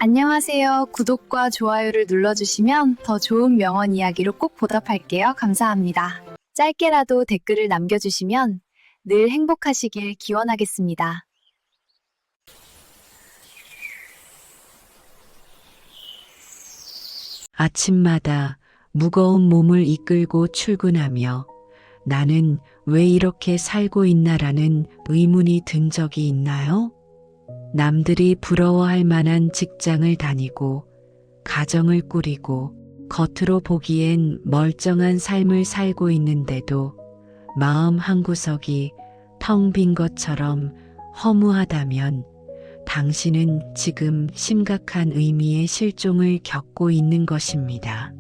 안녕하세요. 구독과 좋아요를 눌러주시면 더 좋은 명언 이야기로 꼭 보답할게요. 감사합니다. 짧게라도 댓글을 남겨주시면 늘 행복하시길 기원하겠습니다. 아침마다 무거운 몸을 이끌고 출근하며 나는 왜 이렇게 살고 있나라는 의문이 든 적이 있나요? 남들이 부러워할 만한 직장을 다니고 가정을 꾸리고 겉으로 보기엔 멀쩡한 삶을 살고 있는데도 마음 한구석이 텅 빈 것처럼 허무하다면 당신은 지금 심각한 의미의 실종을 겪고 있는 것입니다.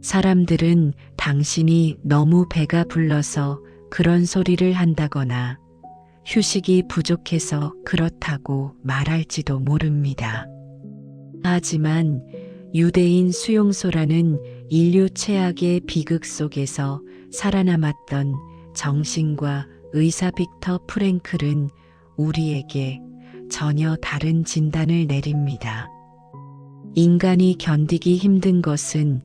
사람들은 당신이 너무 배가 불러서 그런 소리를 한다거나 휴식이 부족해서 그렇다고 말할지도 모릅니다. 하지만 유대인 수용소라는 인류 최악의 비극 속에서 살아남았던 정신과 의사 빅터 프랭클은 우리에게 전혀 다른 진단을 내립니다. 인간이 견디기 힘든 것은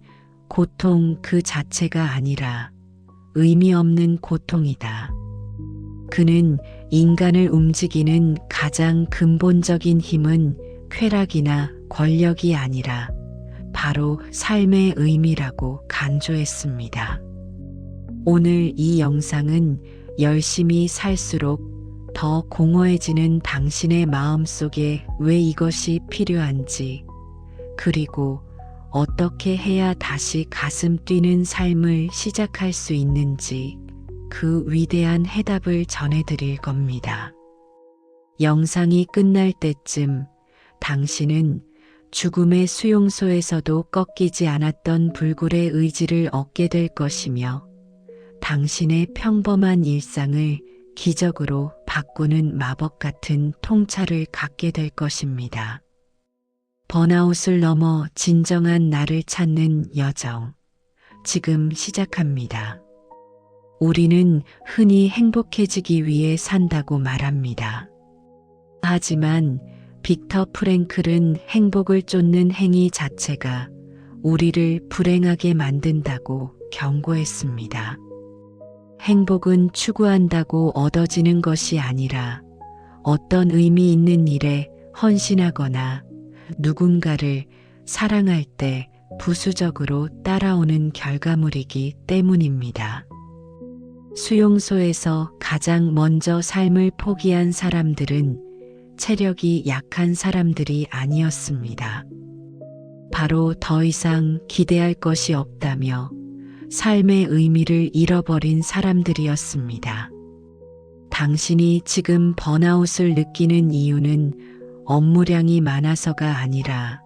고통 그 자체가 아니라 의미 없는 고통이다. 그는 인간을 움직이는 가장 근본적인 힘은 쾌락이나 권력이 아니라 바로 삶의 의미라고 강조했습니다. 오늘 이 영상은 열심히 살수록 더 공허해지는 당신의 마음 속에 왜 이것이 필요한지, 그리고 어떻게 해야 다시 가슴 뛰는 삶을 시작할 수 있는지 그 위대한 해답을 전해드릴 겁니다. 영상이 끝날 때쯤 당신은 죽음의 수용소에서도 꺾이지 않았던 불굴의 의지를 얻게 될 것이며 당신의 평범한 일상을 기적으로 바꾸는 마법 같은 통찰을 갖게 될 것입니다. 번아웃을 넘어 진정한 나를 찾는 여정, 지금 시작합니다. 우리는 흔히 행복해지기 위해 산다고 말합니다. 하지만 빅터 프랭클은 행복을 쫓는 행위 자체가 우리를 불행하게 만든다고 경고했습니다. 행복은 추구한다고 얻어지는 것이 아니라 어떤 의미 있는 일에 헌신하거나 누군가를 사랑할 때 부수적으로 따라오는 결과물이기 때문입니다. 수용소에서 가장 먼저 삶을 포기한 사람들은 체력이 약한 사람들이 아니었습니다. 바로 더 이상 기대할 것이 없다며 삶의 의미를 잃어버린 사람들이었습니다. 당신이 지금 번아웃을 느끼는 이유는 업무량이 많아서가 아니라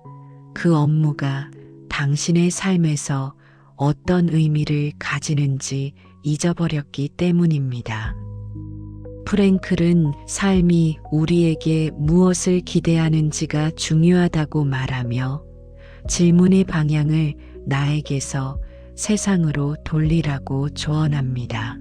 그 업무가 당신의 삶에서 어떤 의미를 가지는지 잊어버렸기 때문입니다. 프랭클은 삶이 우리에게 무엇을 기대하는지가 중요하다고 말하며 질문의 방향을 나에게서 세상으로 돌리라고 조언합니다.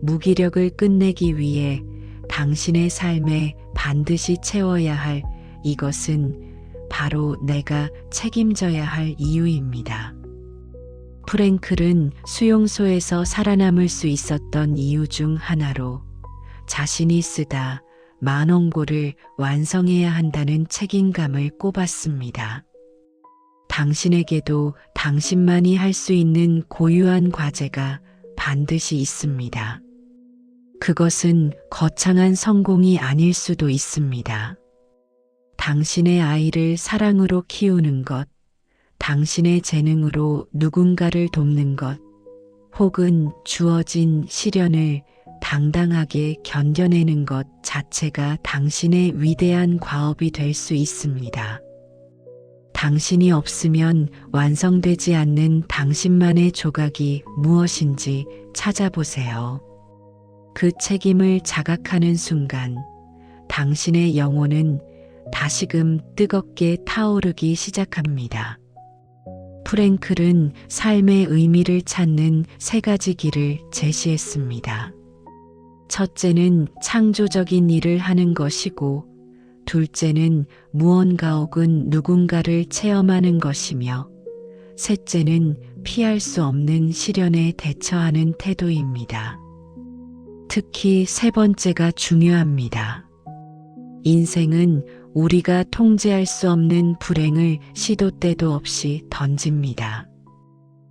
무기력을 끝내기 위해 당신의 삶에 반드시 채워야 할 이것은 바로 내가 책임져야 할 이유입니다. 프랭클은 수용소에서 살아남을 수 있었던 이유 중 하나로 자신이 쓰다 만원고를 완성해야 한다는 책임감을 꼽았습니다. 당신에게도 당신만이 할 수 있는 고유한 과제가 반드시 있습니다. 그것은 거창한 성공이 아닐 수도 있습니다. 당신의 아이를 사랑으로 키우는 것, 당신의 재능으로 누군가를 돕는 것, 혹은 주어진 시련을 당당하게 견뎌내는 것 자체가 당신의 위대한 과업이 될 수 있습니다. 당신이 없으면 완성되지 않는 당신만의 조각이 무엇인지 찾아보세요. 그 책임을 자각하는 순간 당신의 영혼은 다시금 뜨겁게 타오르기 시작합니다. 프랭클은 삶의 의미를 찾는 세 가지 길을 제시했습니다. 첫째는 창조적인 일을 하는 것이고, 둘째는 무언가 혹은 누군가를 체험하는 것이며, 셋째는 피할 수 없는 시련에 대처하는 태도입니다. 특히 세 번째가 중요합니다. 인생은 우리가 통제할 수 없는 불행을 시도 때도 없이 던집니다.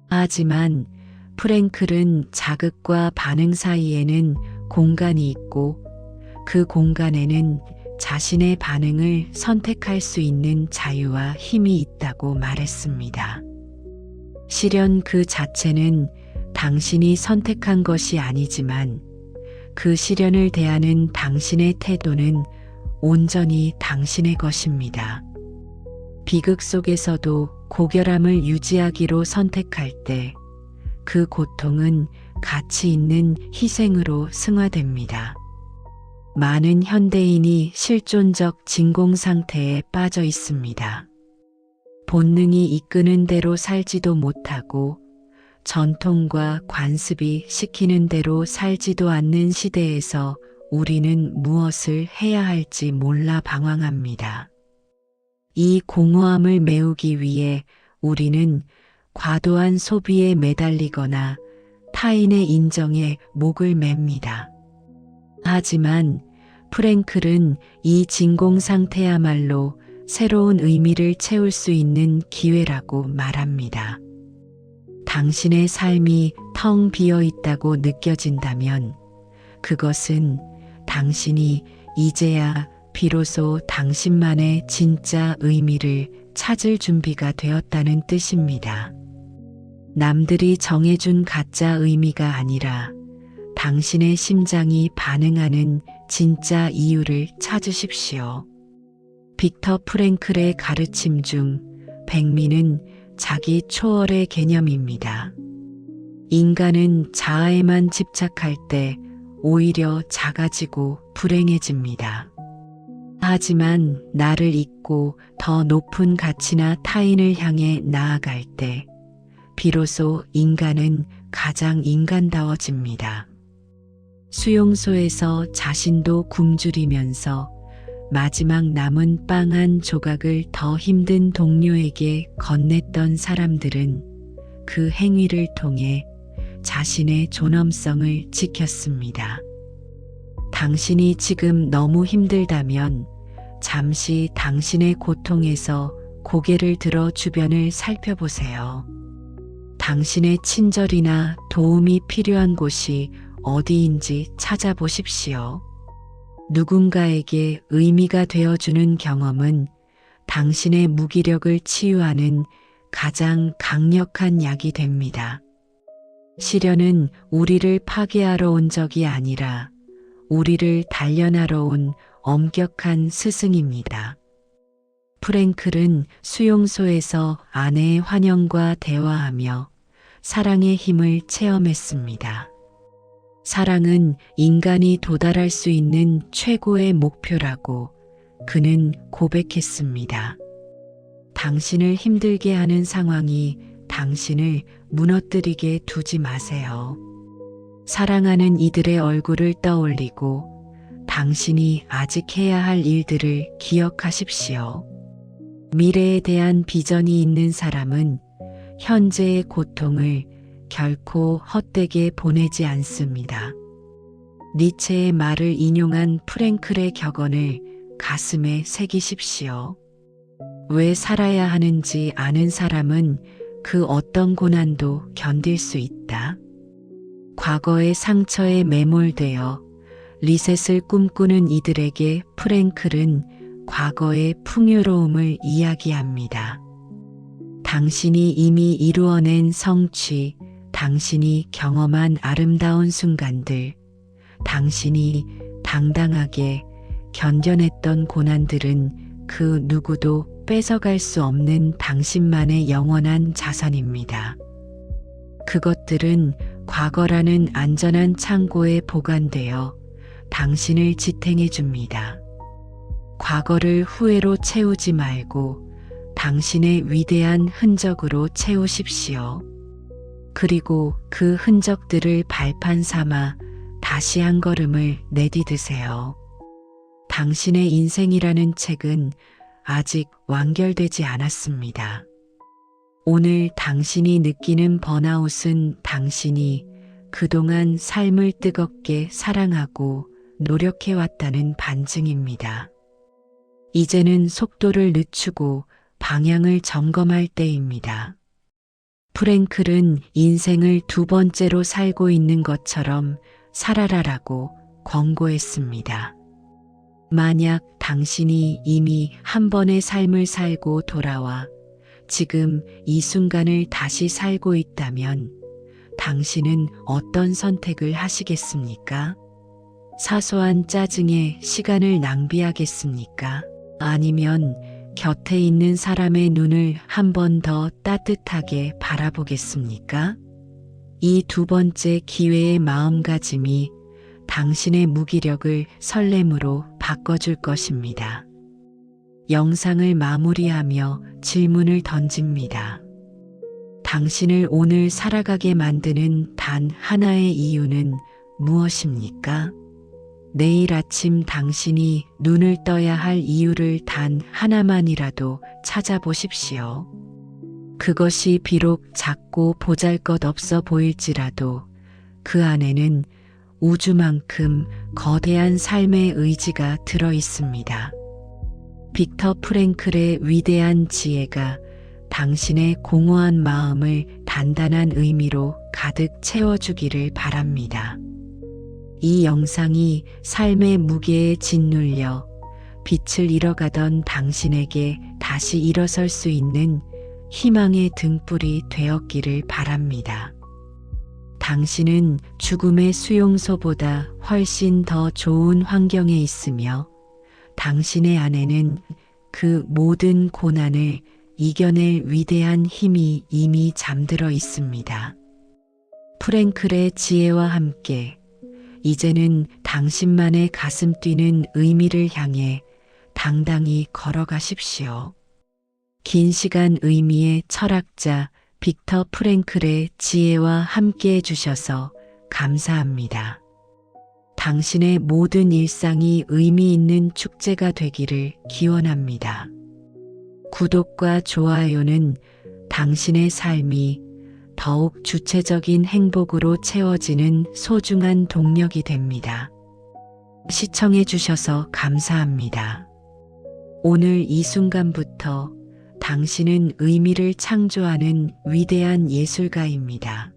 하지만 프랭클은 자극과 반응 사이에는 공간이 있고, 그 공간에는 자신의 반응을 선택할 수 있는 자유와 힘이 있다고 말했습니다. 시련 그 자체는 당신이 선택한 것이 아니지만, 그 시련을 대하는 당신의 태도는 온전히 당신의 것입니다. 비극 속에서도 고결함을 유지하기로 선택할 때, 그 고통은 가치 있는 희생으로 승화됩니다. 많은 현대인이 실존적 진공 상태에 빠져 있습니다. 본능이 이끄는 대로 살지도 못하고 전통과 관습이 시키는 대로 살지도 않는 시대에서 우리는 무엇을 해야 할지 몰라 방황합니다. 이 공허함을 메우기 위해 우리는 과도한 소비에 매달리거나 타인의 인정에 목을 맵니다. 하지만 프랭클은 이 진공 상태야말로 새로운 의미를 채울 수 있는 기회라고 말합니다. 당신의 삶이 텅 비어 있다고 느껴진다면 그것은 당신이 이제야 비로소 당신만의 진짜 의미를 찾을 준비가 되었다는 뜻입니다. 남들이 정해준 가짜 의미가 아니라 당신의 심장이 반응하는 진짜 이유를 찾으십시오. 빅터 프랭클의 가르침 중 백미는 자기 초월의 개념입니다. 인간은 자아에만 집착할 때 오히려 작아지고 불행해집니다. 하지만 나를 잊고 더 높은 가치나 타인을 향해 나아갈 때 비로소 인간은 가장 인간다워집니다. 수용소에서 자신도 굶주리면서 마지막 남은 빵 한 조각을 더 힘든 동료에게 건넸던 사람들은 그 행위를 통해 자신의 존엄성을 지켰습니다. 당신이 지금 너무 힘들다면 잠시 당신의 고통에서 고개를 들어 주변을 살펴보세요. 당신의 친절이나 도움이 필요한 곳이 어디인지 찾아보십시오. 누군가에게 의미가 되어주는 경험은 당신의 무기력을 치유하는 가장 강력한 약이 됩니다. 시련은 우리를 파괴하러 온 적이 아니라 우리를 단련하러 온 엄격한 스승입니다. 프랭클은 수용소에서 아내의 환영과 대화하며 사랑의 힘을 체험했습니다. 사랑은 인간이 도달할 수 있는 최고의 목표라고 그는 고백했습니다. 당신을 힘들게 하는 상황이 당신을 무너뜨리게 두지 마세요. 사랑하는 이들의 얼굴을 떠올리고 당신이 아직 해야 할 일들을 기억하십시오. 미래에 대한 비전이 있는 사람은 현재의 고통을 결코 헛되게 보내지 않습니다. 니체의 말을 인용한 프랭클의 격언을 가슴에 새기십시오. 왜 살아야 하는지 아는 사람은 그 어떤 고난도 견딜 수 있다. 과거의 상처에 매몰되어 리셋을 꿈꾸는 이들에게 프랭클은 과거의 풍요로움을 이야기합니다. 당신이 이미 이루어낸 성취, 당신이 경험한 아름다운 순간들, 당신이 당당하게 견뎌냈던 고난들은 그 누구도 뺏어갈 수 없는 당신만의 영원한 자산입니다. 그것들은 과거라는 안전한 창고에 보관되어 당신을 지탱해 줍니다. 과거를 후회로 채우지 말고 당신의 위대한 흔적으로 채우십시오. 그리고 그 흔적들을 발판 삼아 다시 한 걸음을 내디드세요. 당신의 인생이라는 책은 아직 완결되지 않았습니다. 오늘 당신이 느끼는 번아웃은 당신이 그동안 삶을 뜨겁게 사랑하고 노력해왔다는 반증입니다. 이제는 속도를 늦추고 방향을 점검할 때입니다. 프랭클은 인생을 두 번째로 살고 있는 것처럼 살아라라고 권고했습니다. 만약 당신이 이미 한 번의 삶을 살고 돌아와 지금 이 순간을 다시 살고 있다면 당신은 어떤 선택을 하시겠습니까? 사소한 짜증에 시간을 낭비하겠습니까? 아니면 곁에 있는 사람의 눈을 한 번 더 따뜻하게 바라보겠습니까? 이 두 번째 기회의 마음가짐이 당신의 무기력을 설렘으로 바꿔줄 것입니다. 영상을 마무리하며 질문을 던집니다. 당신을 오늘 살아가게 만드는 단 하나의 이유는 무엇입니까? 내일 아침 당신이 눈을 떠야 할 이유를 단 하나만이라도 찾아보십시오. 그것이 비록 작고 보잘것없어 보일지라도 그 안에는 우주만큼 거대한 삶의 의지가 들어 있습니다. 빅터 프랭클의 위대한 지혜가 당신의 공허한 마음을 단단한 의미로 가득 채워주기를 바랍니다. 이 영상이 삶의 무게에 짓눌려 빛을 잃어가던 당신에게 다시 일어설 수 있는 희망의 등불이 되었기를 바랍니다. 당신은 죽음의 수용소보다 훨씬 더 좋은 환경에 있으며 당신의 안에는 그 모든 고난을 이겨낼 위대한 힘이 이미 잠들어 있습니다. 프랭클의 지혜와 함께 이제는 당신만의 가슴 뛰는 의미를 향해 당당히 걸어가십시오. 긴 시간 의미의 철학자 빅터 프랭클의 지혜와 함께 해주셔서 감사합니다. 당신의 모든 일상이 의미 있는 축제가 되기를 기원합니다. 구독과 좋아요는 당신의 삶이 더욱 주체적인 행복으로 채워지는 소중한 동력이 됩니다. 시청해 주셔서 감사합니다. 오늘 이 순간부터 당신은 의미를 창조하는 위대한 예술가입니다.